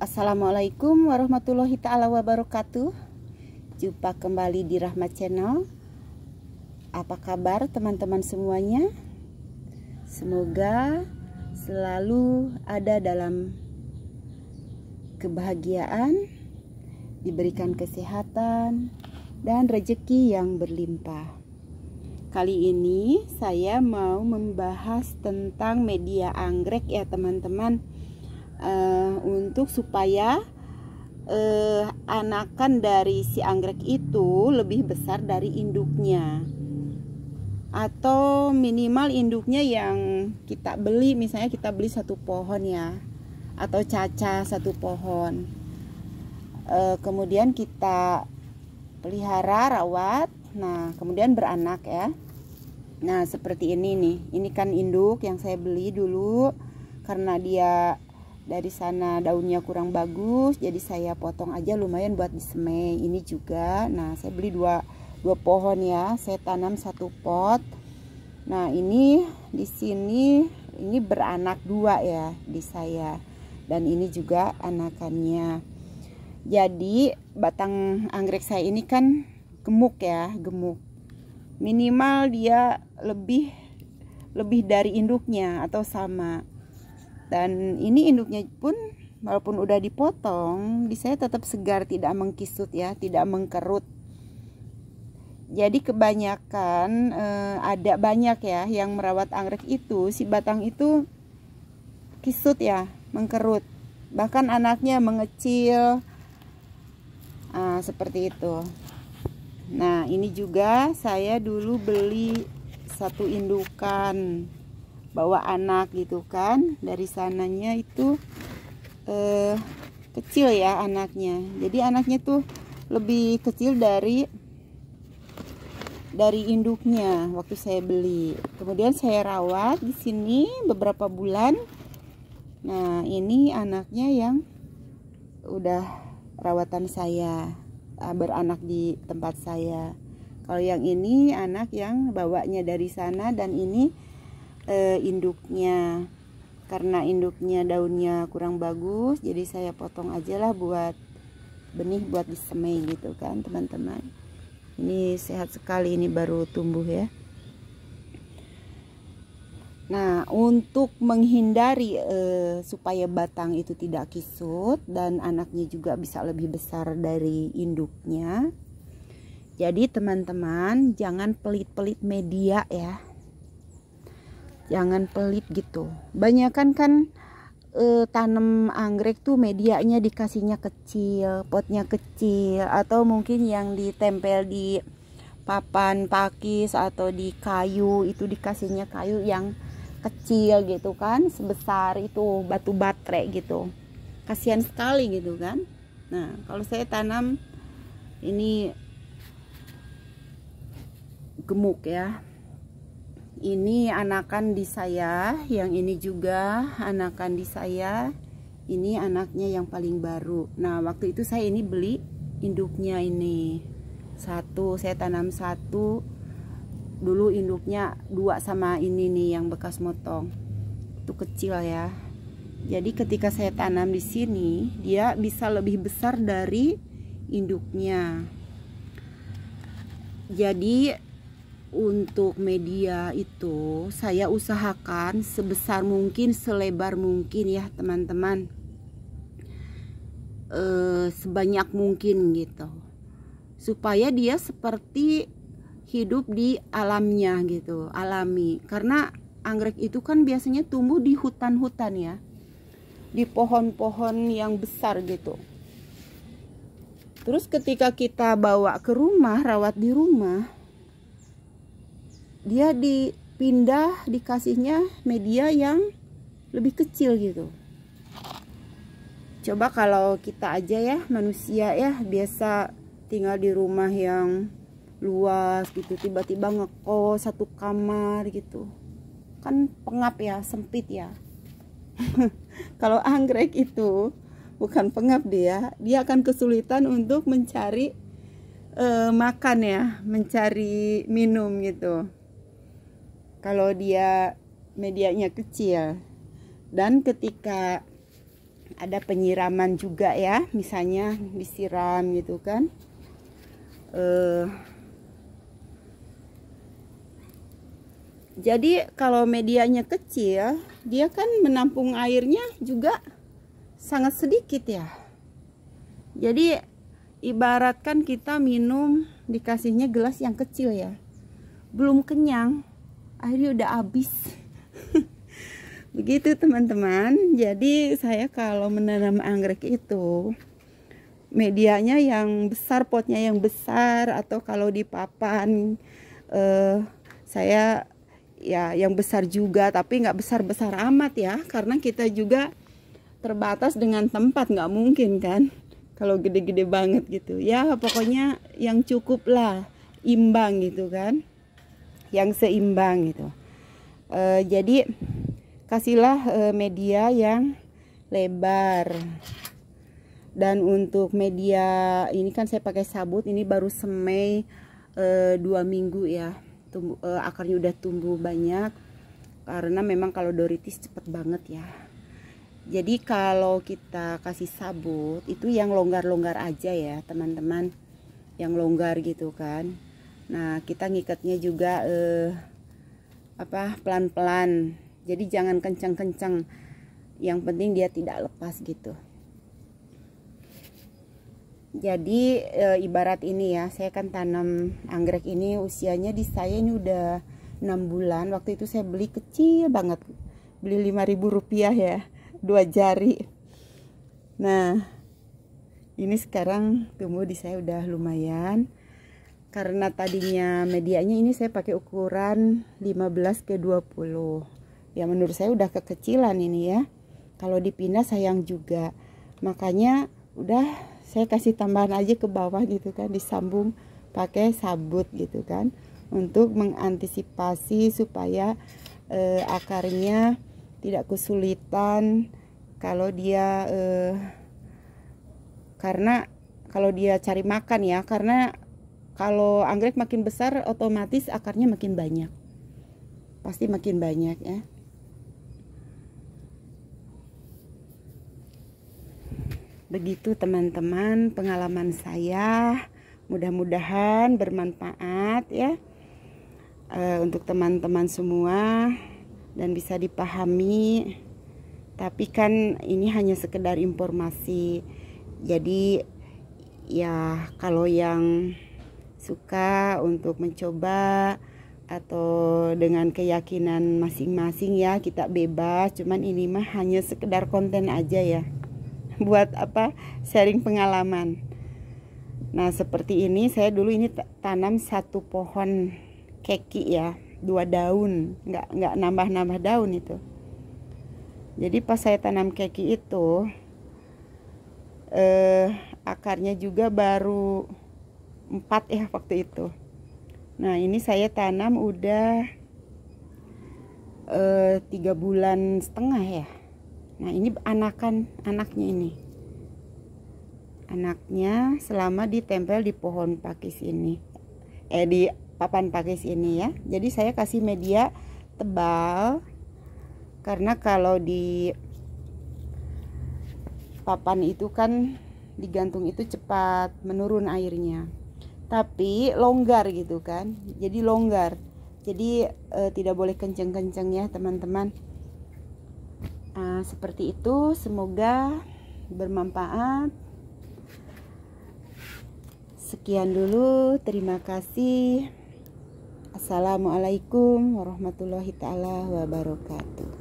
Assalamualaikum warahmatullahi ta'ala wabarakatuh. Jumpa kembali di Rahmat Channel. Apa kabar teman-teman semuanya? Semoga selalu ada dalam kebahagiaan, diberikan kesehatan dan rezeki yang berlimpah. Kali ini saya mau membahas tentang media anggrek ya teman-teman. Untuk supaya anakan dari si anggrek itu lebih besar dari induknya, atau minimal induknya yang kita beli, misalnya kita beli satu pohon ya, atau caca satu pohon, kemudian kita pelihara, rawat, nah kemudian beranak ya. Nah seperti ini nih, ini kan induk yang saya beli dulu karena dia dari sana daunnya kurang bagus, jadi saya potong aja lumayan buat disemai. Ini juga, nah saya beli dua pohon ya, saya tanam satu pot. Nah ini di sini ini beranak dua ya di saya, dan ini juga anakannya. Jadi batang anggrek saya ini kan gemuk ya, gemuk. Minimal dia lebih dari induknya atau sama. Dan ini induknya pun walaupun udah dipotong, di saya tetap segar, tidak mengkisut ya, tidak mengkerut. Jadi kebanyakan ada banyak ya yang merawat anggrek itu, si batang itu kisut ya, mengkerut. Bahkan anaknya mengecil. Seperti itu. Nah, ini juga saya dulu beli satu indukan bawa anak gitu kan, dari sananya itu kecil ya anaknya, jadi anaknya tuh lebih kecil dari induknya waktu saya beli. Kemudian saya rawat di sini beberapa bulan. Nah ini anaknya yang udah rawatan saya, beranak di tempat saya. Kalau yang ini anak yang bawanya dari sana, dan ini induknya. Karena induknya daunnya kurang bagus, jadi saya potong aja lah buat benih, buat disemai gitu kan teman-teman. Ini sehat sekali, ini baru tumbuh ya. Nah untuk menghindari supaya batang itu tidak kisut dan anaknya juga bisa lebih besar dari induknya, jadi teman-teman jangan pelit-pelit media ya. Jangan pelit gitu. Banyakan kan tanam anggrek tuh medianya dikasihnya kecil, potnya kecil, atau mungkin yang ditempel di papan pakis atau di kayu itu dikasihnya kayu yang kecil gitu kan, sebesar itu batu baterai gitu. Kasihan sekali gitu kan. Nah kalau saya tanam ini gemuk ya. Ini anakan di saya, yang ini juga anakan di saya. Ini anaknya yang paling baru. Nah waktu itu saya ini beli induknya ini satu, saya tanam satu. Dulu induknya dua sama ini nih yang bekas motong, itu kecil ya. Jadi ketika saya tanam di sini, dia bisa lebih besar dari induknya. Jadi untuk media itu saya usahakan sebesar mungkin, selebar mungkin ya teman-teman, sebanyak mungkin gitu, supaya dia seperti hidup di alamnya gitu, alami. Karena anggrek itu kan biasanya tumbuh di hutan-hutan ya, di pohon-pohon yang besar gitu. Terus ketika kita bawa ke rumah, rawat di rumah, dia dipindah, dikasihnya media yang lebih kecil gitu. Coba kalau kita aja ya, manusia ya, biasa tinggal di rumah yang luas gitu, tiba-tiba ngekos satu kamar gitu, kan pengap ya, sempit ya. Kalau anggrek itu bukan pengap, dia akan kesulitan untuk mencari makan ya, mencari minum gitu, kalau dia medianya kecil. Dan ketika ada penyiraman juga ya, misalnya disiram gitu kan. Jadi kalau medianya kecil, dia kan menampung airnya juga sangat sedikit ya. Jadi ibaratkan kita minum, dikasihnya gelas yang kecil ya, belum kenyang, airnya udah habis. Begitu teman-teman. Jadi saya kalau menanam anggrek itu medianya yang besar, potnya yang besar, atau kalau di papan saya ya yang besar juga, tapi nggak besar-besar amat ya, karena kita juga terbatas dengan tempat, nggak mungkin kan kalau gede-gede banget gitu ya. Pokoknya yang cukup lah, imbang gitu kan, yang seimbang gitu. Jadi kasihlah media yang lebar. Dan untuk media ini kan saya pakai sabut, ini baru semai 2 minggu ya, akarnya udah tumbuh banyak, karena memang kalau doritis cepet banget ya. Jadi kalau kita kasih sabut itu yang longgar-longgar aja ya teman-teman, yang longgar gitu kan. Nah kita ngikatnya juga pelan-pelan, jadi jangan kencang-kencang, yang penting dia tidak lepas gitu. Jadi ibarat ini ya, saya kan tanam anggrek ini usianya di saya ini udah 6 bulan. Waktu itu saya beli kecil banget, beli 5.000 rupiah ya, 2 jari. Nah ini sekarang tumbuh di saya udah lumayan. Karena tadinya medianya ini saya pakai ukuran 15x20. Ya menurut saya udah kekecilan ini ya. Kalau dipindah sayang juga. Makanya udah saya kasih tambahan aja ke bawah gitu kan, disambung pakai sabut gitu kan, untuk mengantisipasi supaya akarnya tidak kesulitan kalau dia karena kalau dia cari makan ya, karena kalau anggrek makin besar otomatis akarnya makin banyak, pasti makin banyak ya. Begitu teman-teman pengalaman saya, mudah-mudahan bermanfaat ya untuk teman-teman semua dan bisa dipahami. Tapi kan ini hanya sekedar informasi. Jadi ya kalau yang suka untuk mencoba atau dengan keyakinan masing-masing ya, kita bebas. Cuman ini mah hanya sekedar konten aja ya, buat sharing pengalaman. Nah seperti ini, saya dulu ini tanam 1 pohon keki ya, 2 daun, nggak nambah daun itu. Jadi pas saya tanam keki itu akarnya juga baru 4 ya waktu itu. Nah ini saya tanam udah 3,5 bulan ya. Nah ini anaknya ini. Anaknya selama ditempel di pohon pakis ini. Di papan pakis ini ya. Jadi saya kasih media tebal. Karena kalau di papan itu kan digantung itu cepat menurun airnya. Tapi longgar gitu kan. Jadi longgar. Jadi tidak boleh kenceng-kenceng ya teman-teman. Seperti itu, semoga bermanfaat. Sekian dulu, terima kasih. Assalamualaikum warahmatullahi taala wabarakatuh.